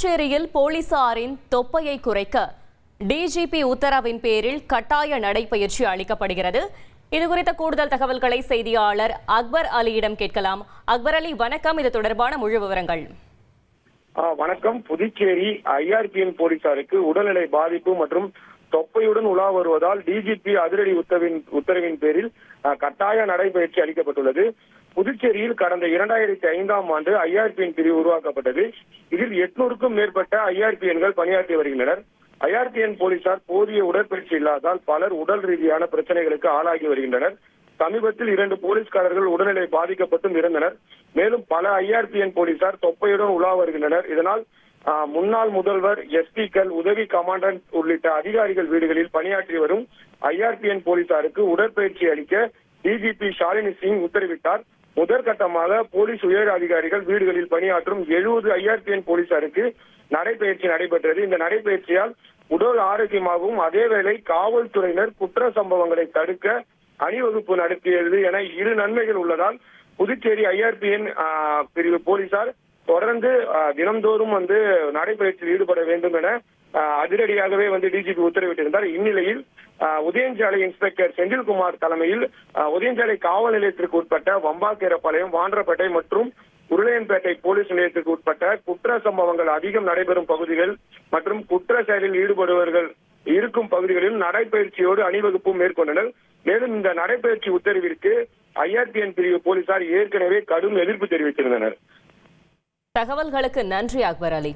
புதுச்சேரியில் போலீசாரின் தொப்பையை குறைக்க டிஜிபி உத்தரவின் பேரில் கட்டாய நடைபயிற்சி அளிக்கப்படுகிறது. இதுகுறித்த கூடுதல் தகவல்களை செய்தியாளர் அக்பர் அலியிடம் கேட்கலாம். அக்பர் அலி, வணக்கம். இது தொடர்பான முழு விவரங்கள். வணக்கம். புதுச்சேரி ஐஆர்பிஎன் போலீசாருக்கு உடல்நிலை பாதிப்பு மற்றும் தொப்பையுடன் உலா வருவதால் டிஜிபி அதிரடி உத்தரவின் பேரில் கட்டாய நடைபயிற்சி அளிக்கப்பட்டுள்ளது. புதுச்சேரியில் கடந்த 2005ஆம் ஆண்டு ஐஆர்பிஎன் பிரிவு உருவாக்கப்பட்டது. இதில் 800க்கும் மேற்பட்ட ஐஆர்பிஎன்கள் பணியாற்றி வருகின்றனர். ஐஆர்பிஎன் போலீசார் போதிய உடற்பயிற்சி இல்லாதால் பலர் உடல் ரீதியான பிரச்சனைகளுக்கு ஆளாகி வருகின்றனர். சமீபத்தில் 2 போலீஸ்காரர்கள் உடல்நிலை பாதிக்கப்பட்டும் இருந்தனர். மேலும் பல ஐஆர்பிஎன் போலீசார் தொப்பையுடன் உலா வருகின்றனர். இதனால் முன்னாள் முதல்வர், எஸ்பிக்கள், உதவி கமாண்டன்ட் உள்ளிட்ட அதிகாரிகள் வீடுகளில் பணியாற்றி வரும் ஐஆர்பிஎன் போலீசாருக்கு உடற்பயிற்சி அளிக்க டிஜிபி ஷாலினி சிங் உத்தரவிட்டார். முதற்கட்டமாக போலீஸ் உயர் அதிகாரிகள் வீடுகளில் பணியாற்றும் 70 ஐஆர்பிஎன் போலீசாருக்கு நடைபயிற்சி நடைபெற்றது. இந்த நடைபயிற்சியால் உடல் ஆரோக்கியமாகவும் அதேவேளை காவல்துறையினர் குற்ற சம்பவங்களை தடுக்க அணிவகுப்பு நடத்தியது என 2 நன்மைகள் உள்ளதால் புதுச்சேரி ஐஆர்பிஎன் பிரிவு போலீசார் தொடர்ந்து தினம்தோறும் நடைபயிற்சியில் ஈடுபட வேண்டும் என அதிரடியாகவே டிஜிபி உத்தரவிட்டிருந்தார். இந்நிலையில் உதயஞ்சாலை இன்ஸ்பெக்டர் செந்தில்குமார் தலைமையில் உதயஞ்சாலை காவல் நிலையத்திற்கு உட்பட்ட வம்பாக்கேரப்பாளையம், வான்றப்பேட்டை மற்றும் உருளையன்பேட்டை போலீஸ் நிலையத்திற்கு உட்பட்ட குற்ற சம்பவங்கள் அதிகம் நடைபெறும் பகுதிகள் மற்றும் குற்ற செயலில் ஈடுபடுபவர்கள் இருக்கும் பகுதிகளில் நடைபயிற்சியோடு அணிவகுப்பும் மேற்கொண்டனர். மேலும் இந்த நடைபயிற்சி உத்தரவிற்கு ஐஆர்பிஎன் பிரிவு போலீசார் ஏற்கனவே கடும் எதிர்ப்பு தெரிவித்திருந்தனர். தகவல்களுக்கு நன்றி அக்பர் அலி.